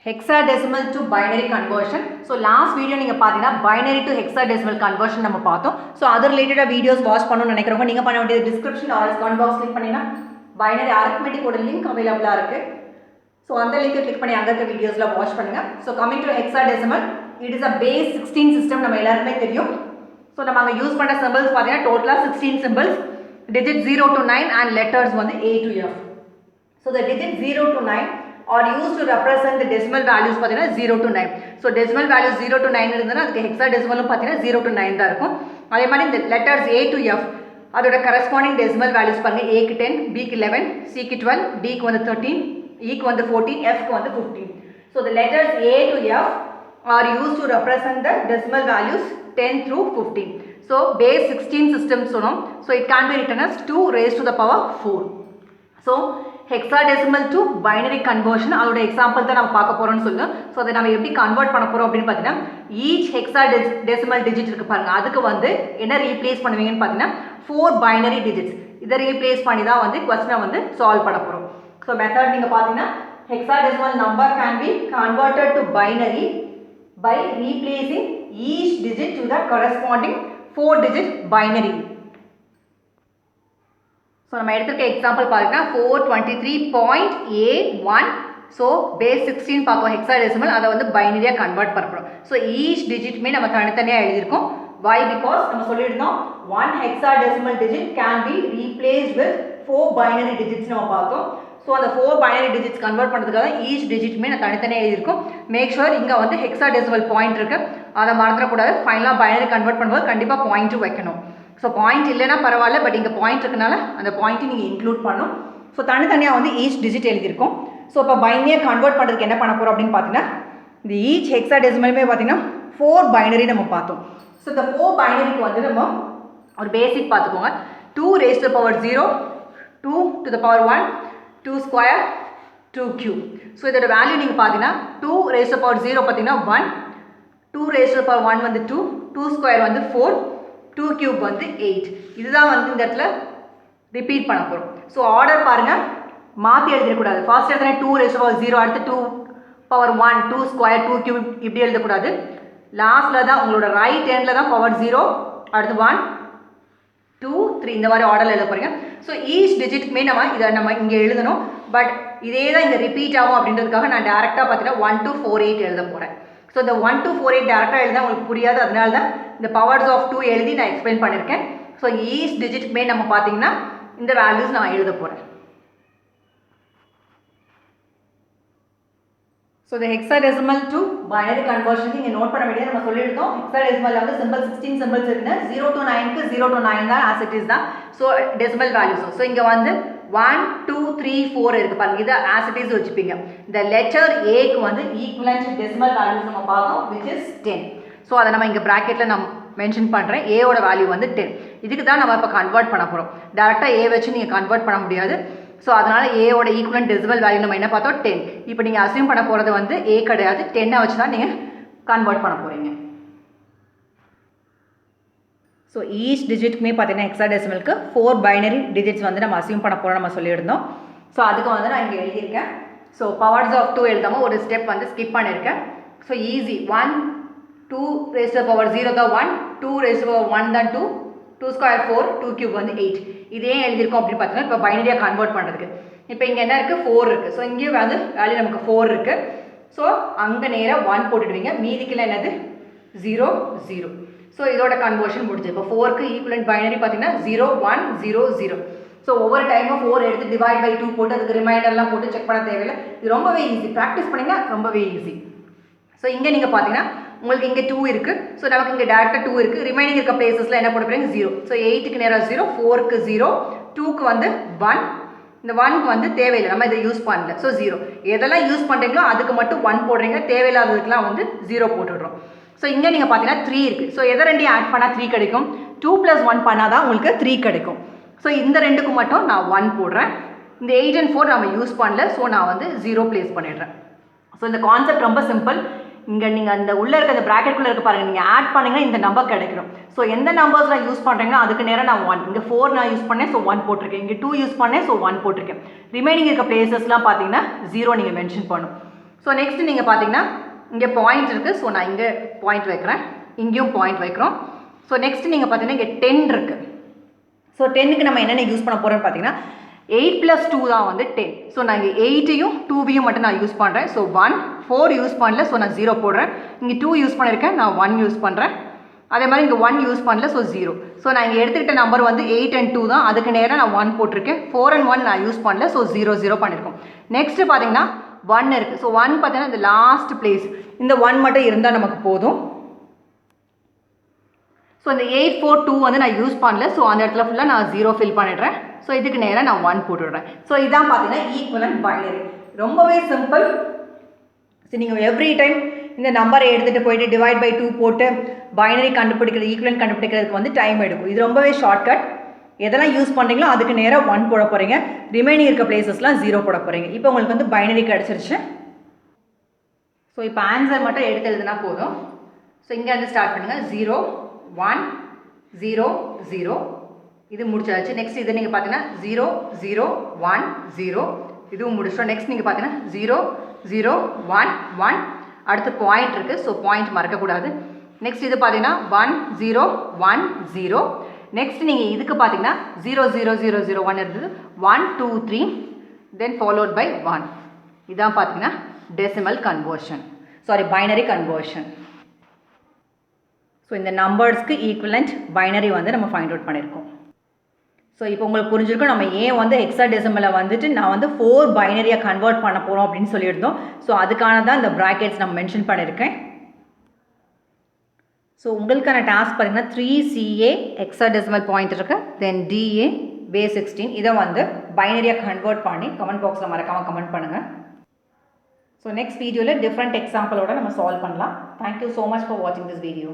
hexadecimal to binary conversion. So last video நீங்க பாத்தீங்கன்னா binary to hexadecimal conversion நம்ம பார்த்தோம். So other related videos watch பண்ணனும்னு நினைக்கிறவங்க நீங்க பண்ண வேண்டியது description or comment box click பண்ணீங்கன்னா binary arithmetic ஓட link available இருக்கு. So அந்த லிங்கை click பண்ணி அங்க இருக்க வீடியோஸ்ல watch பண்ணுங்க. So coming to hexadecimal, it is a base 16 system நம்ம எல்லாருமே தெரியும். So நம்ம அங்க யூஸ் பண்ற symbols பாத்தீங்கன்னா டோட்டலா 16 symbols, digit 0 to 9 and letters வந்து A to F. So the digit 0 to 9 are used to represent the decimal values பாத்தீங்கன்னா 0 to 9. So decimal values 0 to 9 இருந்ததுன்னா அதுக்கு hexadecimalum பாத்தீங்கன்னா 0 to 9 தான் இருக்கும். அதே மாதிரி இந்த letters A to F அதோட corresponding decimal values பாருங்க, A க்கு 10, B க்கு 11, C க்கு 12, D க்கு வந்து 13, E க்கு வந்து 14, F க்கு வந்து 15. So the letters A to F are used to represent the decimal values 10 through 15. So base 16 system சொன்னோம். So it can be written as 2 raised to the power 4. So hexadecimal to binary conversion அதோட example தான் நம்ம பார்க்க போறோம்னு சொல்லுங்க. So அதை நம்ம எப்படி கன்வர்ட் பண்ண போறோம் அப்படினு பாத்தீங்கன்னா each hexadecimal digit இருக்கு பாருங்க, அதுக்கு வந்து என்ன ரீப்ளேஸ் பண்ணுவீங்கன்னு பாத்தீங்கன்னா 4 binary digits இத ரீப்ளேஸ் பண்ணி தான் வந்து क्वेश्चனை வந்து சால்வ் பண்ண போறோம். சோ மெத்தட் நீங்க பாத்தீங்கன்னா hexadecimal number can be converted to binary by replacing each digit to the corresponding 4 digit binary. So நம்ம எடுத்துக்க எக்ஸாம்பிள் பாருங்க 423.A1. so base 16 பார்த்தோம் hexadecimal, அதை வந்து பைனரியா கன்வர்ட் பண்ணறோம். so each digitமே நம்ம தனித்தனியா எழுதிருக்கோம். why? because நம்ம சொல்லிருந்தோம் one hexadecimal digit can be replaced with 4 binary digits நம்ம பார்த்தோம். so அந்த 4 binary digits கன்வர்ட் பண்றதுக்காக each digitமே நான் தனித்தனியா எழுதிருக்கோம். make sure இங்க வந்து hexadecimal பாயிண்ட் இருக்கு, அதை மறந்துட கூடாது. ஃபைனலா பைனரி கன்வர்ட் பண்ணும்போது கண்டிப்பா பாயிண்ட் வைக்கணும். So பாயிண்ட் இல்லைனா பரவாயில்ல, பட் இங்க பாயிண்ட் இருக்கனால அந்த பாயிண்ட் நீங்க இன்க்ளூட் பண்ணணும். ஸோ தனித்தனியா வந்து ஈச் டிஜிட் எழுதியிருக்கோம். ஸோ இப்போ பைனரியை கன்வெர்ட் பண்ணுறதுக்கு என்ன பண்ண போகிறோம் அப்படின்னு பார்த்தீங்கன்னா இந்த ஈச் ஹெக்ஸாடெசிமலுமே பார்த்தீங்கன்னா 4 பைனரி நம்ம பார்த்தோம். ஸோ இந்த 4 பைனரிக்கு வந்து நம்ம ஒரு பேசிக் பார்த்துக்கோங்க. 2 raised to the power 0, 2 to the power 1, 2 square, 2 cube. So இதோட வேல்யூ நீங்கள் பார்த்தீங்கன்னா 2 raised to the power 0 பார்த்தீங்கன்னா 1, 2 raised to the power 1 வந்து 2, 2 square வந்து 4, 2 cube வந்து 8. இதுதான் வந்து இந்த இடத்துல ரிப்பீட் பண்ண போகிறோம். ஸோ ஆர்டர் பாருங்கள், மாற்றி எழுதிடக்கூடாது. ஃபர்ஸ்ட் எழுதுனா 2 raised to the power 0, அடுத்து 2 power 1, 2 square, 2 cube இப்படி எழுதக்கூடாது. லாஸ்ட்டில் தான் உங்களோட ரைட் ஹேண்டில் தான் பவர் 0, அடுத்து 1, 2, 3 இந்த மாதிரி ஆர்டரில் எழுத போகிறீங்க. ஸோ ஈச் டிஜிட்மே நம்ம இங்கே எழுதணும். பட் இதே தான் இங்கே ரிப்பீட் ஆகும் அப்படின்றதுக்காக நான் டேரெக்டாக பார்த்தீங்கன்னா 1 to 4 8 எழுத போகிறேன். ஸோ இந்த 1 to 4 8 டேரெக்டாக எழுதினா உங்களுக்கு புரியாது, அதனால தான் இந்த பவர்ஸ் ஆஃப் 2 எழுதி நான் எக்ஸ்பிளைன் பண்ணியிருக்கேன். ஸோ ஈச் டிஜிட்மே நம்ம பார்த்தீங்கன்னா இந்த வேல்யூஸ் நான் எழுத போகிறேன். ஸோ இந்த hexadecimal to binary conversion நீங்கள் நோட் பண்ண வேண்டியது நம்ம சொல்லியிருந்தோம். hexadecimal வந்து சிம்பிள் 16 சிம்பிள்ஸ் இருக்குன்னா 0 to 9க்கு 0 to 9 தான் as it is தான். So decimal values. ஸோ இங்கே வந்து 1 2 3 4 இருக்கு பாருங்க, இதை as it is வச்சுப்பீங்க. இந்த லெட்டர் ஏக்கு வந்து ஈக்குவலன்ட் டெசிமல் வேல்யூஸ் நம்ம பார்த்தோம், which is 10. ஸோ அதை நம்ம இங்கே ப்ராக்கெட்டில் நான் மென்ஷன் பண்ணுறேன். ஏவோட வேல்யூ வந்து 10. இதுக்கு தான் நம்ம இப்போ கன்வெர்ட் பண்ண போகிறோம். டேரெக்டாக ஏ வச்சு நீங்கள் கன்வெர்ட் பண்ண முடியாது. ஸோ அதனால் ஏவோட ஈக்குவலன்ட் டெசிமல் வேல்யூ நம்ம என்ன பார்த்தோம் 10. இப்போ நீங்கள் அசியூம் பண்ண போகிறது வந்து ஏ கிடையாது, 10 வச்சு தான் நீங்கள் கன்வெர்ட் பண்ண போகிறீங்க. ஸோ ஈச் டிஜிட்க்குமே பார்த்தீங்கன்னா ஹெக்ஸாடெசிமலுக்கு 4 பைனரி டிஜிட்ஸ் வந்து நம்ம அசியூம் பண்ண போகிறோம் நம்ம சொல்லியிருந்தோம். ஸோ அதுக்கு வந்து நான் இங்கே எழுதியிருக்கேன். ஸோ பவர்ஸ் ஆஃப் 2 எழுதாமல் ஒரு ஸ்டெப் வந்து ஸ்கிப் பண்ணியிருக்கேன். So easy 1 2 raised to the power 0 தான் 1, 2 raised to the power 1 தான் 2, 2 square 4, 2 cube வந்து 8. இதே எழுதியிருக்கோம் அப்படின்னு பார்த்தீங்கன்னா இப்போ பைனரியாக கன்வெர்ட் பண்ணுறதுக்கு. இப்போ இங்கே என்ன இருக்குது 4 இருக்குது. ஸோ இங்கேயும் வந்து வேல்யூ நமக்கு 4 இருக்குது. ஸோ அங்கே நேராக 1 போட்டுடுவீங்க, மீதிக்கெல்லாம் என்னது 0 0. ஸோ இதோட கன்வர்ஷன் முடிஞ்சு. இப்போ 4க்கு ஈக்குவலன்ட் பைனரி பார்த்தீங்கன்னா 0 1 0 0. ஸோ ஒவ்வொரு டைமும் 4 எடுத்து டிவைட் பை 2 போட்டு அதுக்கு ரிமைண்டர்லாம் போட்டு செக் பண்ண தேவையில்லை. இது ரொம்பவே ஈஸி, ப்ராக்டிஸ் பண்ணிங்கன்னா ரொம்பவே ஈஸி. ஸோ இங்கே நீங்கள் பார்த்தீங்கன்னா உங்களுக்கு இங்கே 2 இருக்குது. ஸோ நமக்கு இங்கே டேரெக்டாக 2 இருக்குது. ரிமைனிங் இருக்க பிளேசஸில் என்ன போட போகிறீங்க 0. ஸோ 8க்கு நேராக 0, 4க்கு 0, 2க்கு வந்து 1, இந்த 1க்கு வந்து தேவையில்லை, நம்ம இதை யூஸ் பண்ணல. ஸோ 0. எதெல்லாம் யூஸ் பண்ணுறீங்களோ அதுக்கு மட்டும் 1 போடுறீங்க, தேவையில்லாததுக்கெலாம் வந்து 0 போட்டுடுறோம். ஸோ இங்கே நீங்கள் பார்த்தீங்கன்னா 3 இருக்குது. ஸோ எதை ரெண்டையும் ஆட் பண்ணால் 3 கிடைக்கும், 2 + 1 பண்ணால் தான் உங்களுக்கு 3 கிடைக்கும். ஸோ இந்த ரெண்டுக்கு மட்டும் நான் 1 போடுறேன். இந்த 8 and 4 நம்ம யூஸ் பண்ணல, ஸோ நான் வந்து 0 ப்ளேஸ் பண்ணிடுறேன். ஸோ இந்த கான்செப்ட் ரொம்ப சிம்பிள். இங்கே நீங்கள் அந்த உள்ளே இருக்க அந்த ப்ராக்கெட்டுக்குள்ளே இருக்க பாருங்கள், நீங்கள் ஆட் பண்ணிங்கன்னா இந்த நம்பர் கிடைக்கும். ஸோ எந்த நம்பர்ஸ் நான் யூஸ் பண்ணுறீங்கன்னா அதுக்கு நேரம் நான் 1, இங்கே 4 நான் யூஸ் பண்ணேன், ஸோ 1 போட்டிருக்கேன். இங்கே 2 யூஸ் பண்ணேன், ஸோ 1 போட்டிருக்கேன். ரிமைனிங் இருக்க பிளேசஸ்லாம் பார்த்தீங்கன்னா 0 நீங்கள் மென்ஷன் பண்ணும். ஸோ நெக்ஸ்ட் நீங்கள் பார்த்தீங்கன்னா இங்கே பாயிண்ட் இருக்குது. ஸோ நான் இங்கே பாயிண்ட் வைக்கிறேன், இங்கேயும் பாயிண்ட் வைக்கிறோம். ஸோ நெக்ஸ்ட் நீங்கள் பார்த்தீங்கன்னா இங்கே 10 இருக்குது. ஸோ 10க்கு நம்ம என்னென்ன யூஸ் பண்ண போகிறோம்னு பார்த்தீங்கன்னா 8 + 2 தான் வந்து 10. ஸோ நான் இங்கே 8ஐயும் 2வையும் மட்டும் நான் யூஸ் பண்ணுறேன். ஸோ 1 4 யூஸ் பண்ணல, ஸோ நான் 0 போடுறேன். இங்கே 2 யூஸ் பண்ணியிருக்கேன், நான் 1 யூஸ் பண்ணுறேன். அதே மாதிரி இங்கே 1 யூஸ் பண்ணல, ஸோ 0. ஸோ நான் இங்கே எடுத்துக்கிட்ட நம்பர் வந்து 8 and 2 தான், அதுக்கு நேராக நான் 1 போட்டிருக்கேன். 4 and 1 நான் யூஸ் பண்ணல, ஸோ 0 0 பண்ணியிருக்கோம். நெக்ஸ்ட் பார்த்தீங்கன்னா 1 இருக்குது. ஸோ 1 பார்த்தீங்கன்னா இந்த லாஸ்ட் பிளேஸ், இந்த 1 மட்டும் இருந்தால் நமக்கு போதும். ஸோ இந்த 8 4 2 வந்து நான் யூஸ் பண்ணல, ஸோ அந்த இடத்துல ஃபுல்லாக நான் 0 ஃபில் பண்ணிடுறேன். ஸோ இதுக்கு நேராக நான் 1 போட்டுடுறேன். ஸோ இதான் பார்த்தீங்கன்னா ஈக்குவலன்ட் பைனரி. ரொம்பவே சிம்பிள். ஸோ நீங்கள் எவ்ரி டைம் இந்த நம்பரை எடுத்துகிட்டு போயிட்டு டிவைட் பை 2 போட்டு பைனரி கண்டுபிடிக்கிறது, ஈக்குவலன்ட் கண்டுபிடிக்கிறதுக்கு வந்து டைம் எடுக்கும். இது ரொம்பவே ஷார்ட்கட். எதெல்லாம் யூஸ் பண்ணுறீங்களோ அதுக்கு நேராக 1 போட போகிறீங்க, ரிமைனிங் இருக்க பிளேசஸ்லாம் 0 போட போகிறீங்க. இப்போ உங்களுக்கு வந்து பைனரி கிடச்சிருச்சு. ஸோ இப்போ ஆன்சர் மட்டும் எடுத்து எழுதுனா போதும். ஸோ இங்கே வந்து ஸ்டார்ட் பண்ணுங்கள். 0 1 0 0 இது முடிச்சாச்சு. நெக்ஸ்ட் இது நீங்கள் பார்த்தீங்கன்னா 0 0 1 0 இதுவும் முடிச்சிடும். நெக்ஸ்ட் நீங்கள் பார்த்தீங்கன்னா 0 0 1 1 அடுத்து பாயிண்ட் இருக்குது. ஸோ பாயிண்ட் மறக்கக்கூடாது. நெக்ஸ்ட் இது பார்த்தீங்கன்னா 1 0 1 0. நெக்ஸ்ட் நீங்கள் இதுக்கு பார்த்தீங்கன்னா 0 0 0 0 1 இருந்தது, 1 2 3 தென் ஃபாலோட் பை 1. இதான் பார்த்தீங்கன்னா decimal conversion, sorry binary conversion. So இந்த நம்பர்ஸ்க்கு ஈக்குவலண்ட் பைனரி வந்து நம்ம ஃபைண்ட் அவுட் பண்ணியிருக்கோம். ஸோ இப்போ உங்களுக்கு புரிஞ்சிருக்கும் நம்ம ஏன் வந்து ஹெக்ஸாடெசிமலை வந்துட்டு நான் வந்து 4 பைனரியாக கன்வெர்ட் பண்ண போகிறோம் அப்படின்னு சொல்லியிருந்தோம். ஸோ அதுக்கான தான் இந்த ப்ராக்கெட்ஸ் நம்ம மென்ஷன் பண்ணியிருக்கேன். ஸோ உங்களுக்கான டாஸ்க் பார்த்தீங்கன்னா 3CA ஹெக்ஸாடெசிமல் பாயிண்ட் இருக்குது, தென் DA base 16 இதை வந்து பைனரியாக கன்வெர்ட் பண்ணி கமெண்ட் பாக்ஸில் மறக்காமல் கமெண்ட் பண்ணுங்கள். ஸோ நெக்ஸ்ட் வீடியோவில் டிஃப்ரெண்ட் எக்ஸாம்பிளோட நம்ம சால்வ் பண்ணலாம். தேங்க்யூ ஸோ மச் ஃபார் வாட்சிங் திஸ் வீடியோ.